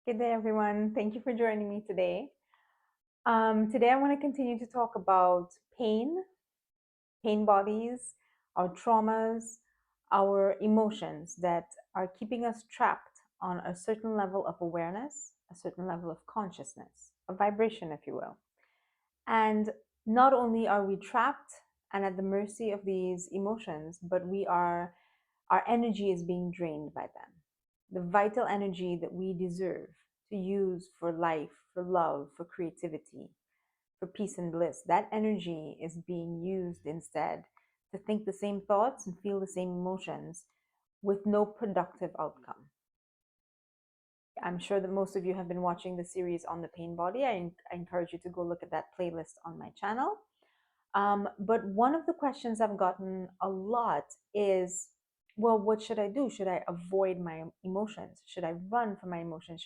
Good day, everyone. Thank you for joining me today. Today, I want to continue to talk about pain bodies, our traumas, our emotions that are keeping us trapped on a certain level of awareness, a certain level of consciousness, a vibration, if you will. And not only are we trapped and at the mercy of these emotions, but our energy is being drained by them. The vital energy that we deserve to use for life, for love, for creativity, for peace and bliss, that energy is being used instead to think the same thoughts and feel the same emotions with no productive outcome. I'm sure that most of you have been watching the series on the pain body. I encourage you to go look at that playlist on my channel. But one of the questions I've gotten a lot is, well, what should I do? Should I avoid my emotions? Should I run from my emotions?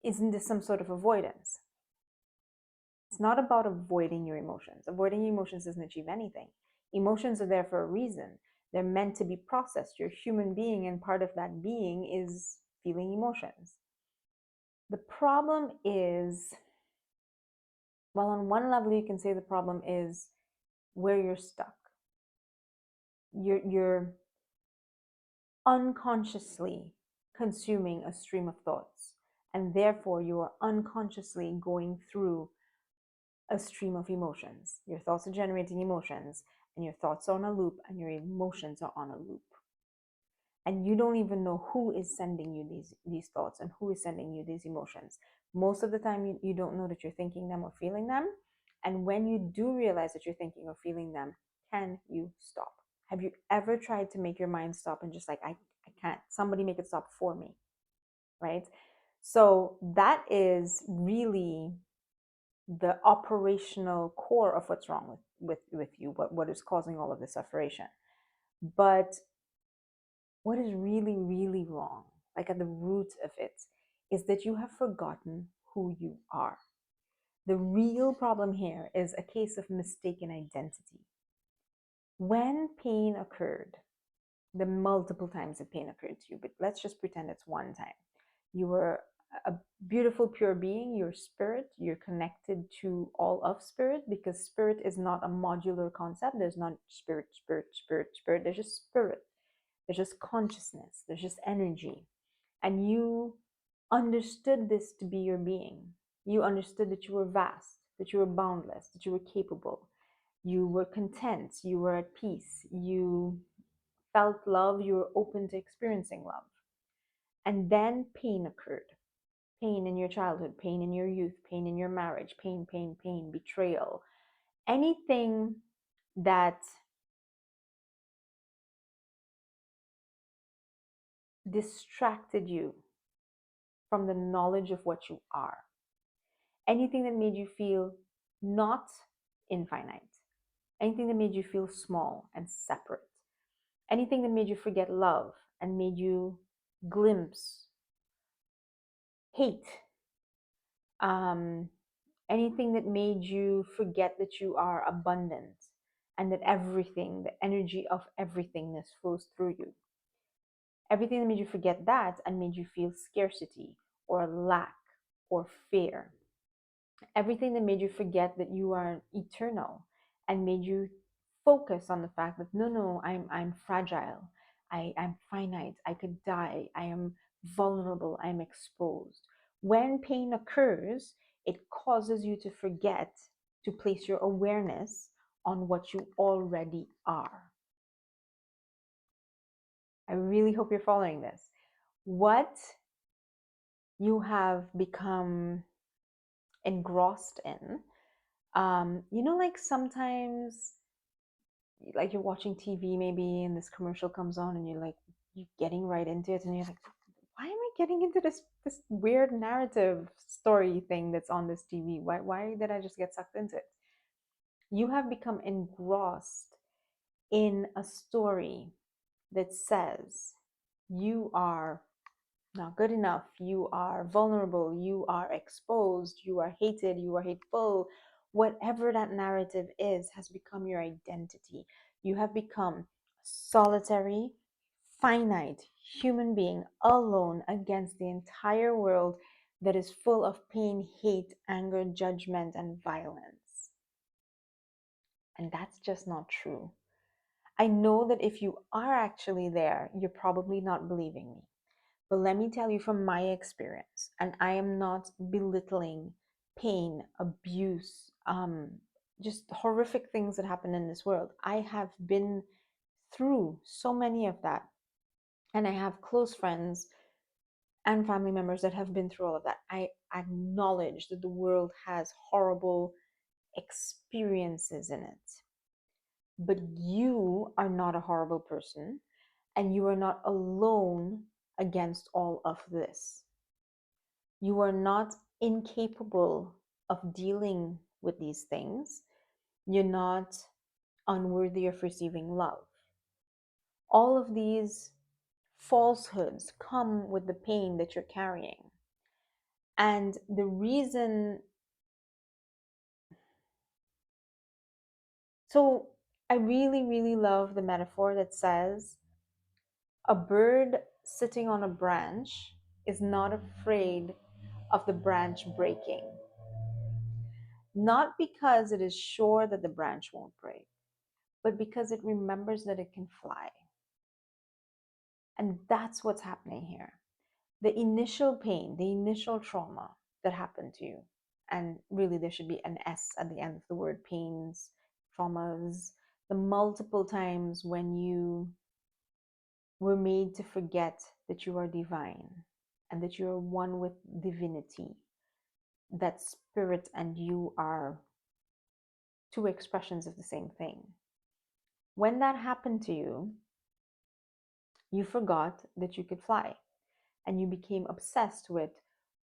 Isn't this some sort of avoidance? It's not about avoiding your emotions. Avoiding your emotions doesn't achieve anything. Emotions are there for a reason. They're meant to be processed. You're a human being, and part of that being is feeling emotions. The problem is, well, on one level, you can say the problem is where you're stuck. You're unconsciously consuming a stream of thoughts, and therefore you are unconsciously going through a stream of emotions. Your thoughts are generating emotions, and your thoughts are on a loop, and your emotions are on a loop. And you don't even know who is sending you these thoughts and who is sending you these emotions. Most of the time, you don't know that you're thinking them or feeling them. And when you do realize that you're thinking or feeling them, can you stop? Have you ever tried to make your mind stop and just like, I can't, somebody make it stop for me, right? So that is really the operational core of what's wrong with you, what is causing all of this separation. But what is really, really wrong, like at the root of it, is that you have forgotten who you are. The real problem here is a case of mistaken identity. When pain occurred, the multiple times that pain occurred to you, but let's just pretend it's one time. You were a beautiful, pure being, you're spirit, you're connected to all of spirit, because spirit is not a modular concept. There's not spirit, spirit, spirit, spirit. There's just spirit. There's just consciousness. There's just energy. And you understood this to be your being. You understood that you were vast, that you were boundless, that you were capable. You were content. You were at peace. You felt love. You were open to experiencing love. And then pain occurred. Pain in your childhood, pain in your youth, pain in your marriage, pain, pain, pain, betrayal. Anything that distracted you from the knowledge of what you are. Anything that made you feel not infinite. Anything that made you feel small and separate. Anything that made you forget love and made you glimpse hate. Anything that made you forget that you are abundant and that everything, the energy of everythingness flows through you. Everything that made you forget that and made you feel scarcity or lack or fear. Everything that made you forget that you are eternal and made you focus on the fact that no, I'm fragile. I'm finite. I could die. I am vulnerable. I'm exposed. When pain occurs, it causes you to forget to place your awareness on what you already are. I really hope you're following this. What you have become engrossed in, like sometimes, like you're watching TV maybe, and this commercial comes on, and you're getting right into it, and you're like, why am I getting into this weird narrative story thing that's on this TV? Why did I just get sucked into it? You have become engrossed in a story that says you are not good enough, you are vulnerable, you are exposed, you are hated, you are hateful. Whatever that narrative is has become your identity. You have become solitary, finite, human being alone against the entire world that is full of pain, hate, anger, judgment, and violence. And that's just not true. I know that if you are actually there, you're probably not believing me. But let me tell you from my experience, and I am not belittling pain, abuse, just horrific things that happen in this world. I have been through so many of that. And I have close friends and family members that have been through all of that. I acknowledge that the world has horrible experiences in it. But you are not a horrible person, and you are not alone against all of this. You are not incapable of dealing with these things. You're not unworthy of receiving love. All of these falsehoods come with the pain that you're carrying. And the reason, so I really, really love the metaphor that says a bird sitting on a branch is not afraid of the branch breaking, not because it is sure that the branch won't break, but because it remembers that it can fly. And that's what's happening here. The initial pain, the initial trauma that happened to you, and really there should be an S at the end of the word pains, traumas, the multiple times when you were made to forget that you are divine and that you are one with divinity, that spirit and you are two expressions of the same thing. When that happened to you, you forgot that you could fly and you became obsessed with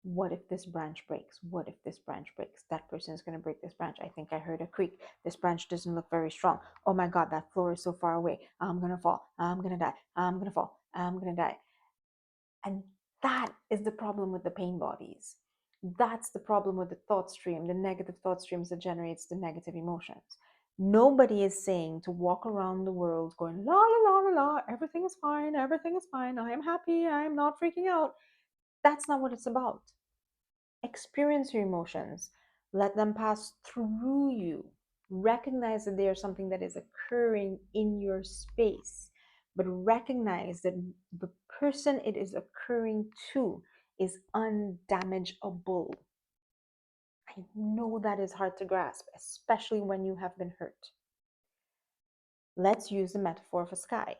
what if this branch breaks? What if this branch breaks? That person is going to break this branch. I think I heard a creak. This branch doesn't look very strong. Oh my God, that floor is so far away. I'm going to fall. I'm going to die. I'm going to fall. I'm going to die. And that is the problem with the pain bodies. That's the problem with the thought stream, the negative thought streams that generates the negative emotions. Nobody is saying to walk around the world going, la, la, la, la, la, everything is fine, I am happy, I am not freaking out. That's not what it's about. Experience your emotions, let them pass through you. Recognize that there's something that is occurring in your space, but recognize that the person it is occurring to is undamageable. I know that is hard to grasp, especially when you have been hurt. Let's use the metaphor of a sky.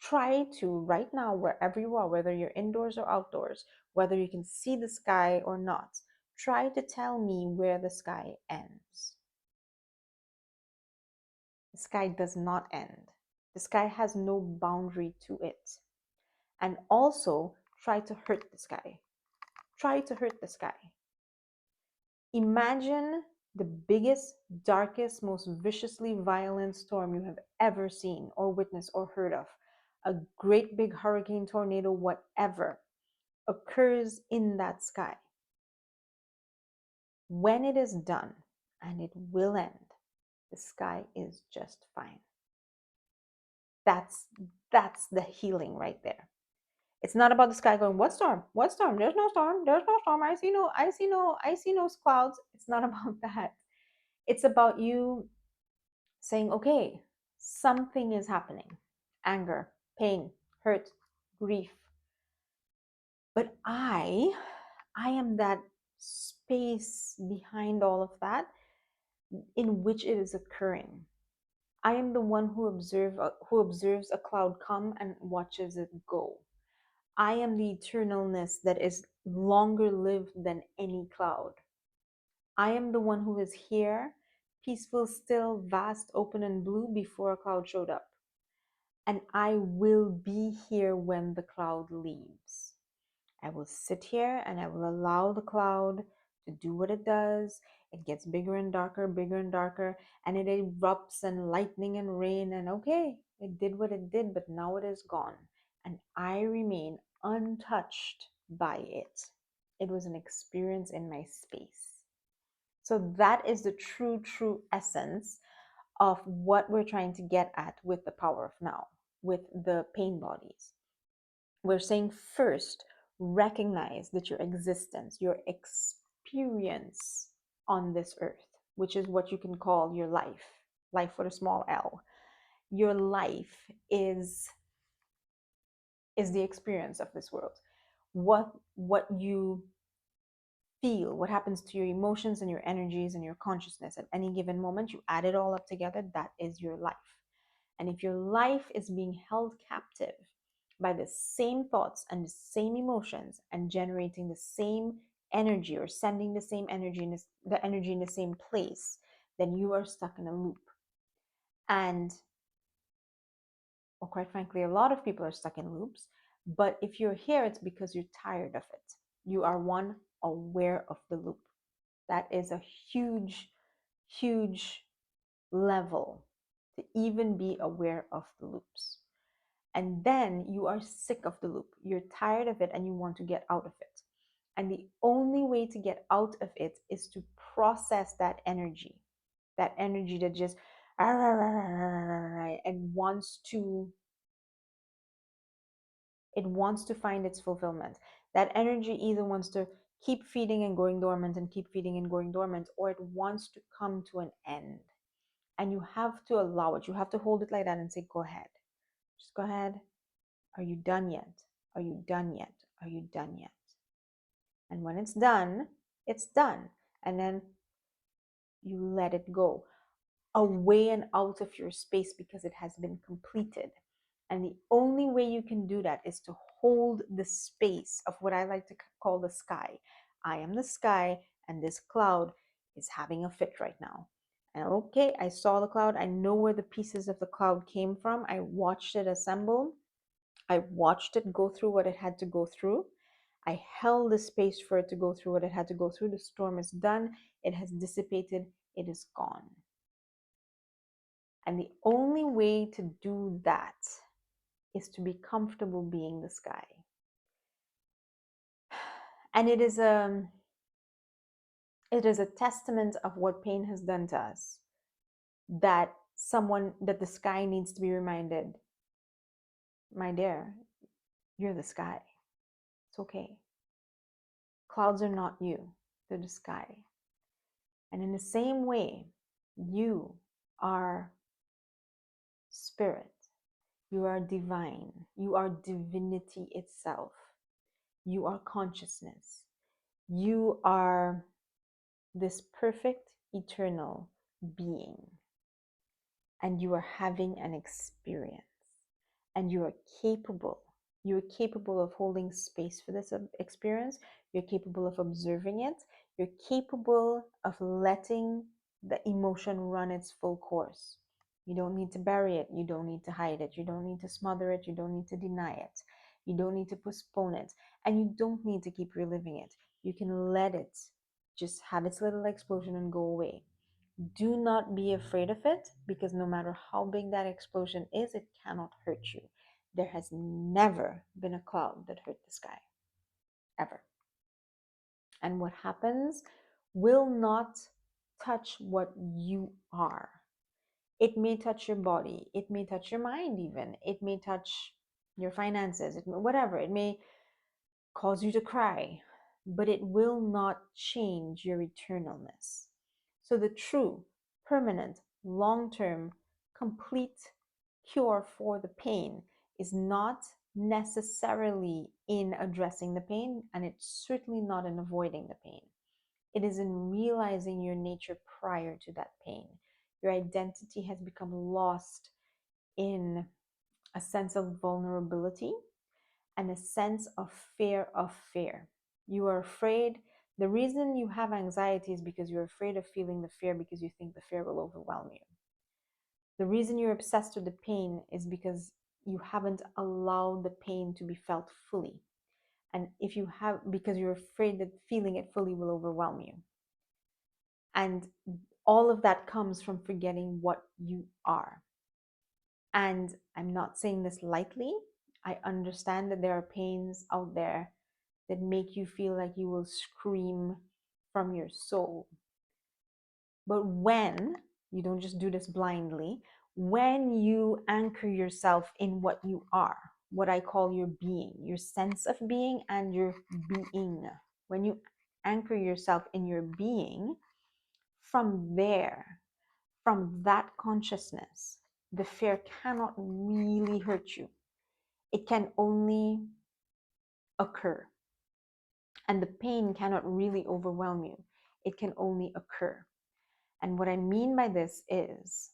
Try to, right now, wherever you are, whether you're indoors or outdoors, whether you can see the sky or not, try to tell me where the sky ends. The sky does not end. The sky has no boundary to it. And also, try to hurt the sky. Try to hurt the sky. Imagine the biggest, darkest, most viciously violent storm you have ever seen or witnessed or heard of. A great big hurricane, tornado, whatever occurs in that sky. When it is done, and it will end, the sky is just fine. That's the healing right there. It's not about the sky going, what storm? What storm? There's no storm. There's no storm. I see no clouds. It's not about that. It's about you saying, okay, something is happening. Anger, pain, hurt, grief. But I am that space behind all of that in which it is occurring. I am the one who observes a cloud come and watches it go. I am the eternalness that is longer lived than any cloud. I am the one who is here, peaceful, still, vast, open, and blue before a cloud showed up. And I will be here when the cloud leaves. I will sit here and I will allow the cloud to do what it does. It gets bigger and darker, and it erupts and lightning and rain. And okay, it did what it did, but now it is gone. And I remain untouched by it. It was an experience in my space. So that is the true essence of what we're trying to get at with the power of now, with the pain bodies. We're saying first, recognize that your existence, your experience on this earth, which is what you can call your life with a small L. Your life is the experience of this world. What you feel, what happens to your emotions and your energies and your consciousness at any given moment, you add it all up together, that is your life. And if your life is being held captive by the same thoughts and the same emotions and generating the same energy or sending the same energy the energy in the same place, then you are stuck in a loop. And, well, quite frankly, a lot of people are stuck in loops. But if you're here, it's because you're tired of it. You are one, aware of the loop. That is a huge, huge level to even be aware of the loops. And then you are sick of the loop. You're tired of it and you want to get out of it. And the only way to get out of it is to process that energy that just and wants to find its fulfillment. That energy either wants to keep feeding and going dormant and keep feeding and going dormant, or it wants to come to an end. And you have to allow it. You have to hold it like that and say, go ahead. Just go ahead. Are you done yet? Are you done yet? Are you done yet? And when it's done, it's done. And then you let it go away and out of your space because it has been completed. And the only way you can do that is to hold the space of what I like to call the sky. I am the sky, and this cloud is having a fit right now. And okay, I saw the cloud. I know where the pieces of the cloud came from. I watched it assemble. I watched it go through what it had to go through. I held the space for it to go through what it had to go through. The storm is done. It has dissipated. It is gone. And the only way to do that is to be comfortable being the sky. And it is a testament of what pain has done to us that the sky needs to be reminded, my dear, you're the sky. It's okay. Clouds are not you, they're the sky. And in the same way, you are spirit. You are divine. You are divinity itself. You are consciousness. You are this perfect, eternal being. And you are having an experience. And you are capable. You're capable of holding space for this experience. You're capable of observing it. You're capable of letting the emotion run its full course. You don't need to bury it. You don't need to hide it. You don't need to smother it. You don't need to deny it. You don't need to postpone it. And you don't need to keep reliving it. You can let it just have its little explosion and go away. Do not be afraid of it, because no matter how big that explosion is, it cannot hurt you. There has never been a cloud that hurt the sky, ever. And what happens will not touch what you are. It may touch your body, it may touch your mind, even. It may touch your finances, whatever. It may cause you to cry, but it will not change your eternalness. So the true, permanent, long-term, complete cure for the pain is not necessarily in addressing the pain, and it's certainly not in avoiding the pain. It is in realizing your nature prior to that pain. Your identity has become lost in a sense of vulnerability and a sense of fear of fear. You are afraid. The reason you have anxiety is because you're afraid of feeling the fear, because you think the fear will overwhelm you. The reason you're obsessed with the pain is because you haven't allowed the pain to be felt fully. And if you have, because you're afraid that feeling it fully will overwhelm you. And all of that comes from forgetting what you are. And I'm not saying this lightly. I understand that there are pains out there that make you feel like you will scream from your soul. But when you don't just do this blindly, when you anchor yourself in what you are, what I call your being, your sense of being and your being. When you anchor yourself in your being, from there, from that consciousness, the fear cannot really hurt you. It can only occur. And the pain cannot really overwhelm you. It can only occur. And what I mean by this is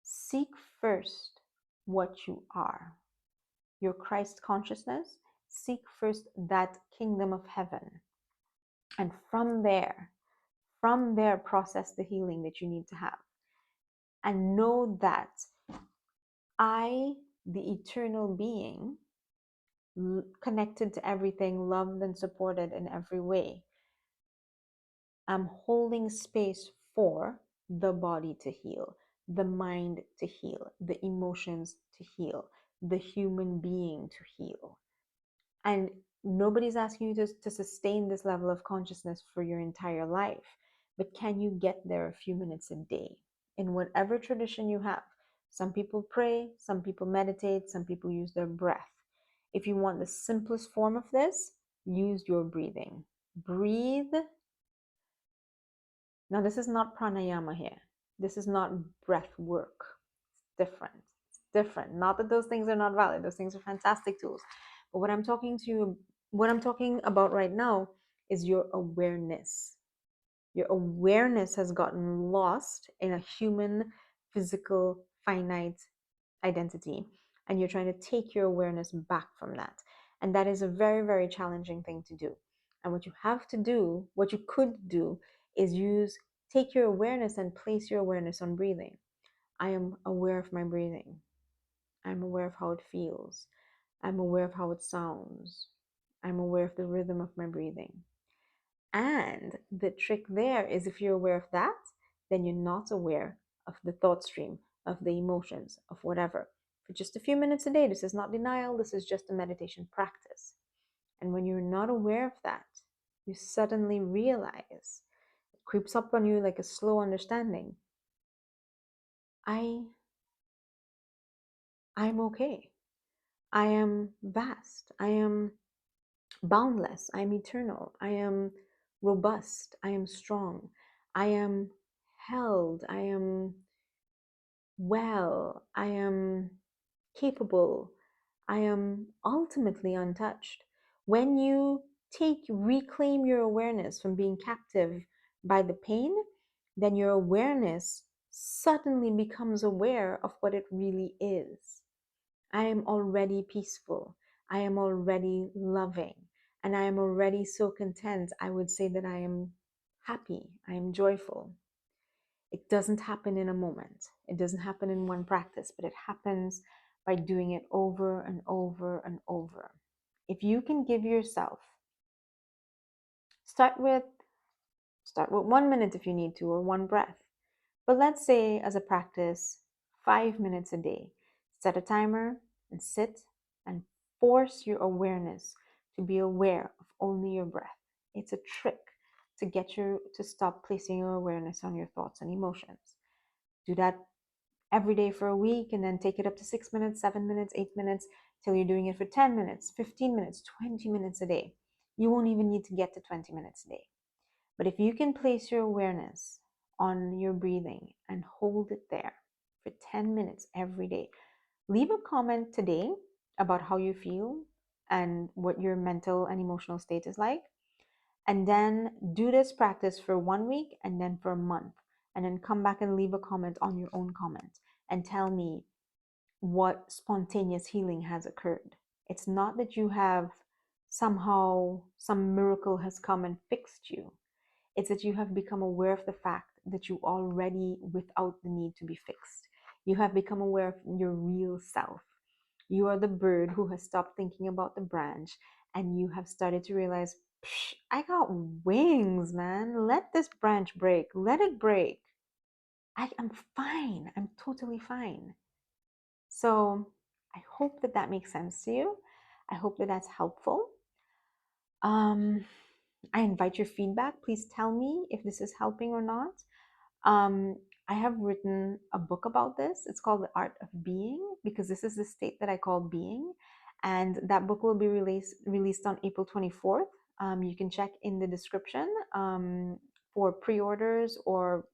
seek first what you are, your Christ consciousness. Seek first that kingdom of heaven. And from there, process the healing that you need to have. And know that I, the eternal being, connected to everything, loved and supported in every way, am holding space for the body to heal, the mind to heal, the emotions to heal, the human being to heal. And nobody's asking you to sustain this level of consciousness for your entire life. But can you get there a few minutes a day in whatever tradition you have? Some people pray, some people meditate, some people use their breath. If you want the simplest form of this, use your breathing. Breathe. Now, this is not pranayama here. This is not breath work. It's different. It's different. Not that those things are not valid. Those things are fantastic tools. But what I'm talking about right now is your awareness. Your awareness has gotten lost in a human, physical, finite identity, and you're trying to take your awareness back from that. And that is a very, very challenging thing to do. And what you have to do, what you could do, is take your awareness and place your awareness on breathing. I am aware of my breathing. I'm aware of how it feels. I'm aware of how it sounds. I'm aware of the rhythm of my breathing. And the trick there is, if you're aware of that, then you're not aware of the thought stream, of the emotions, of whatever. For just a few minutes a day, this is not denial, this is just a meditation practice. And when you're not aware of that, you suddenly realize, it creeps up on you like a slow understanding. I'm okay. I am vast. I am boundless. I am eternal. I am robust. I am strong. I am held. I am well. I am capable. I am ultimately untouched. When you reclaim your awareness from being captive by the pain, then your awareness suddenly becomes aware of what it really is. I am already peaceful. I am already loving. And I am already so content. I would say that I am happy. I am joyful. It doesn't happen in a moment. It doesn't happen in one practice, but it happens by doing it over and over and over. If you can give yourself, start with 1 minute if you need to, or one breath. But let's say, as a practice, 5 minutes a day. Set a timer and sit and force your awareness to be aware of only your breath. It's a trick to get you to stop placing your awareness on your thoughts and emotions. Do that every day for a week, and then take it up to 6 minutes, 7 minutes, 8 minutes, till you're doing it for 10 minutes, 15 minutes, 20 minutes a day. You won't even need to get to 20 minutes a day. But if you can place your awareness on your breathing and hold it there for 10 minutes every day, leave a comment today about how you feel and what your mental and emotional state is like. And then do this practice for 1 week, and then for a month. And then come back and leave a comment on your own comment and tell me what spontaneous healing has occurred. It's not that you have somehow, some miracle has come and fixed you. It's that you have become aware of the fact that you already without the need to be fixed. You have become aware of your real self. You are the bird who has stopped thinking about the branch, and you have started to realize, I got wings, man. Let this branch break. Let it break. I am fine. I'm totally fine. So I hope that that makes sense to you. I hope that that's helpful. I invite your feedback. Please tell me if this is helping or not. I have written a book about this. It's called The Art of Being, because this is the state that I call being. And that book will be released on April 24th. You can check in the description for pre-orders, or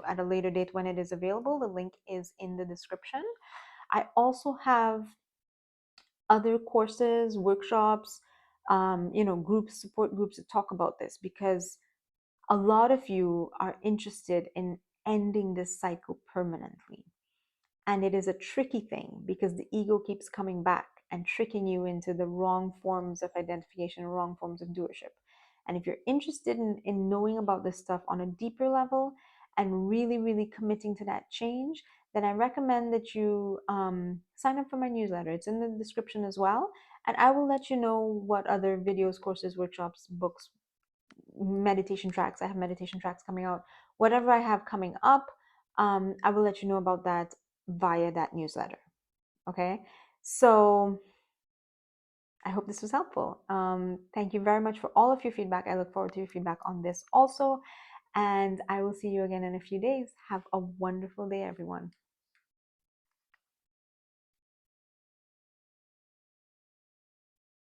at a later date when it is available. The link is in the description. I also have other courses, workshops, groups, support groups that talk about this, because a lot of you are interested in ending this cycle permanently. And it is a tricky thing, because the ego keeps coming back and tricking you into the wrong forms of identification, wrong forms of doership. And if you're interested in knowing about this stuff on a deeper level and really, really committing to that change, then I recommend that you sign up for my newsletter. It's in the description as well. And I will let you know what other videos, courses, workshops, books, meditation tracks. I have meditation tracks coming out. Whatever I have coming up, I will let you know about that via that newsletter. Okay. So I hope this was helpful. Thank you very much for all of your feedback. I look forward to your feedback on this also. And I will see you again in a few days. Have a wonderful day, everyone.